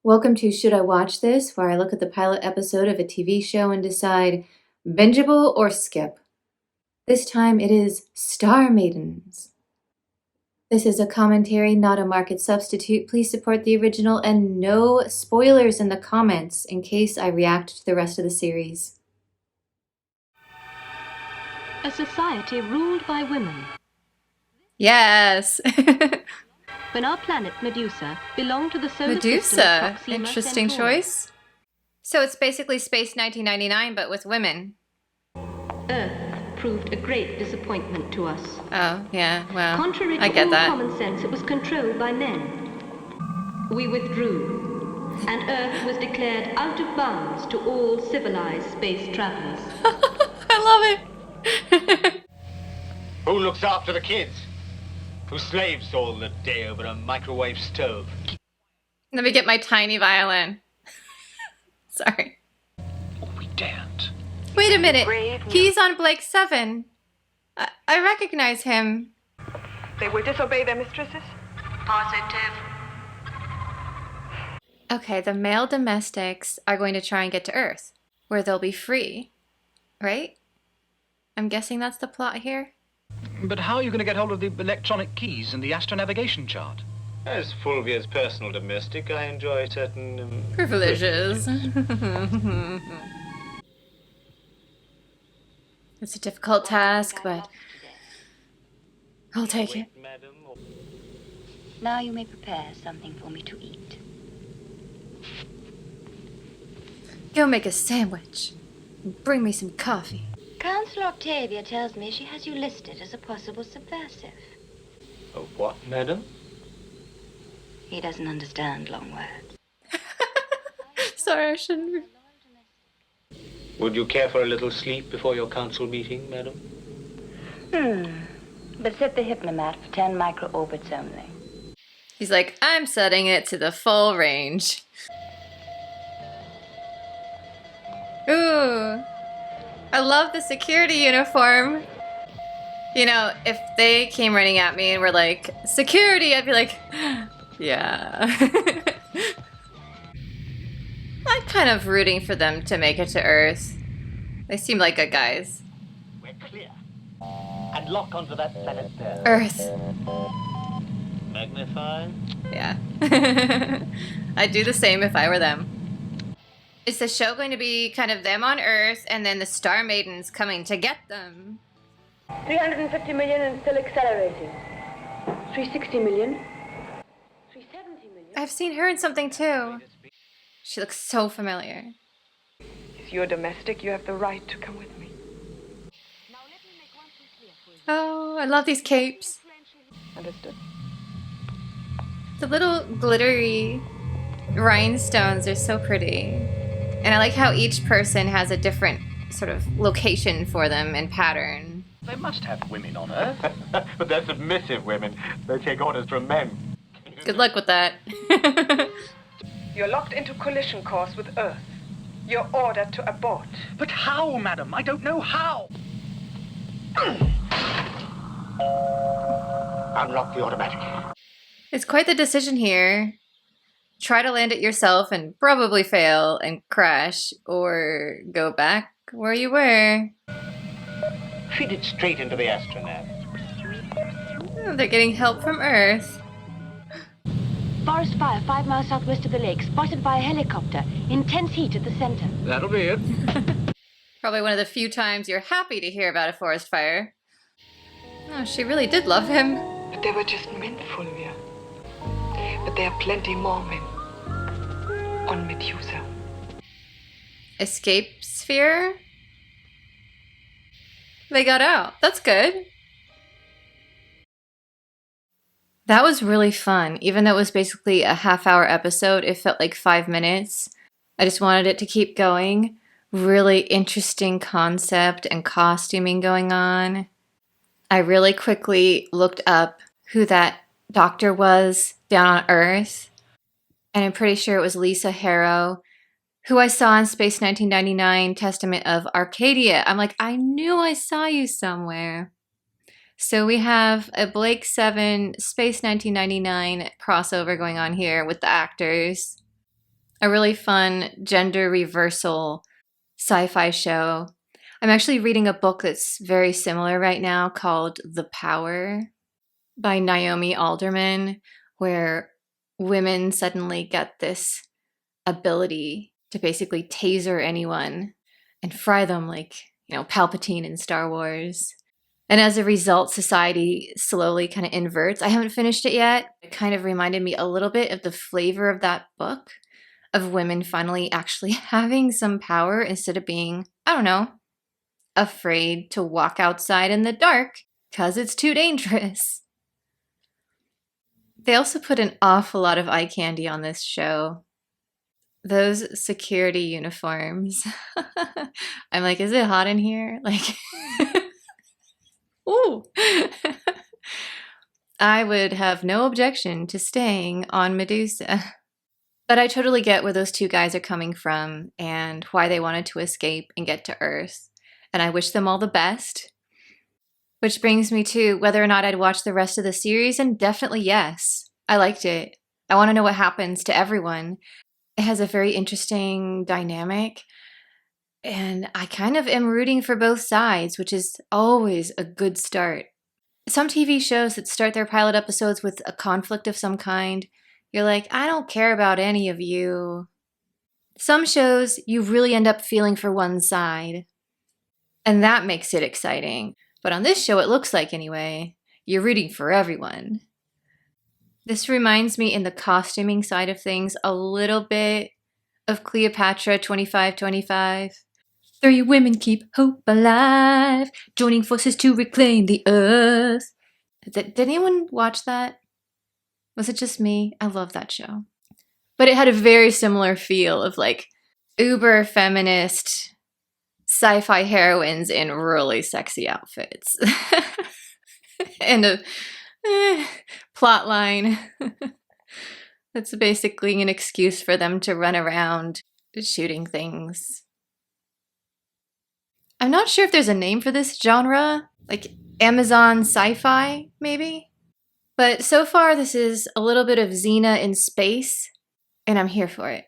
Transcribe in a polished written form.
Welcome to Should I Watch This, where I look at the pilot episode of a TV show and decide bingeable or skip. This time it is Star Maidens. This is a commentary, not a market substitute. Please support the original and no spoilers in the comments in case I react to the rest of the series. A society ruled by women. Yes! When our planet Medusa belonged to the solar system of Medusa! Proxima Interesting Centauri. choice. So it's basically Space 1999, but with women. Earth proved a great disappointment to us. Oh, yeah, well, Contrary to I get all that. common sense, it was controlled by men. We withdrew, and Earth was declared out of bounds to all civilized space travelers. I love it! Who looks after the kids? Who slaves all the day over a microwave stove? Let me get my tiny violin. Sorry. Oh, we daren't. Wait a minute. Brave He's on Blake 7. I recognize him. They will disobey their mistresses? Positive. Okay, the male domestics are going to try and get to Earth, where they'll be free. Right? I'm guessing that's the plot here. But how are you going to get hold of the electronic keys and the astronavigation chart? As Fulvia's personal domestic, I enjoy certain... Privileges. It's a difficult task, but I'll take it. Madam, or... Now you may prepare something for me to eat. Go make a sandwich. Bring me some coffee. Councillor Octavia tells me she has you listed as a possible subversive. Oh, what, madam? He doesn't understand long words. Sorry, I shouldn't. Would you care for a little sleep before your council meeting, madam? But set the hypnomat for 10 microorbits only. He's like, I'm setting it to the full range. Ooh. I love the security uniform. You know, if they came running at me and were like, security, I'd be like, yeah. I'm kind of rooting for them to make it to Earth. They seem like good guys. We're clear. And lock onto that planet there. Earth. Magnify. Yeah. I'd do the same if I were them. Is the show going to be kind of them on Earth and then the Star Maidens coming to get them? 350 million and still accelerating. 360 million. 370 million. I've seen her in something too. She looks so familiar. He's your domestic. You have the right to come with me. Now let me make one thing clear for you. Oh, I love these capes. Understood? The little glittery rhinestones are so pretty. And I like how each person has a different sort of location for them and pattern. They must have women on Earth. But they're submissive women. They take orders from men. Good luck with that. You're locked into collision course with Earth. You're ordered to abort. But how, madam? I don't know how. Unlock the automatic. It's quite the decision here. Try to land it yourself and probably fail and crash, or go back where you were. Feed it straight into the astronaut. Oh, they're getting help from Earth. Forest fire 5 miles southwest of the lake, spotted by a helicopter. Intense heat at the center. That'll be it. Probably one of the few times you're happy to hear about a forest fire. Oh, she really did love him. But they were just men, Fulvia. But there are plenty more men. On Medusa. Escape sphere? They got out. That's good. That was really fun. Even though it was basically a half-hour episode, it felt like 5 minutes. I just wanted it to keep going. Really interesting concept and costuming going on. I really quickly looked up who that doctor was down on Earth. And I'm pretty sure it was Lisa Harrow, who I saw in Space 1999 Testament of Arcadia. I'm like, I knew I saw you somewhere. So we have a Blake 7 Space 1999 crossover going on here with the actors. a really fun gender reversal sci-fi show. I'm actually reading a book that's very similar right now called The Power by Naomi Alderman, where women suddenly get this ability to basically taser anyone and fry them like, Palpatine in Star Wars. And as a result, society slowly kind of inverts. I haven't finished it yet. It kind of reminded me a little bit of the flavor of that book, of women finally actually having some power instead of being, I don't know, afraid to walk outside in the dark because it's too dangerous. They also put an awful lot of eye candy on this show. Those security uniforms. I'm like, is it hot in here? Like, ooh. I would have no objection to staying on Medusa. But I totally get where those two guys are coming from and why they wanted to escape and get to Earth. And I wish them all the best. Which brings me to whether or not I'd watch the rest of the series, and definitely yes. I liked it. I want to know what happens to everyone. It has a very interesting dynamic, and I kind of am rooting for both sides, which is always a good start. Some TV shows that start their pilot episodes with a conflict of some kind, you're like, I don't care about any of you. Some shows, you really end up feeling for one side, and that makes it exciting. But on this show, it looks like anyway, you're rooting for everyone. This reminds me, in the costuming side of things, a little bit of Cleopatra 2525. 3 women keep hope alive, joining forces to reclaim the earth. Did anyone watch that? Was it just me? I love that show. But it had a very similar feel of like uber feminist sci-fi heroines in really sexy outfits. And a plot line that's basically an excuse for them to run around shooting things. I'm not sure if there's a name for this genre, like Amazon sci-fi, maybe? But so far, this is a little bit of Xena in space, and I'm here for it.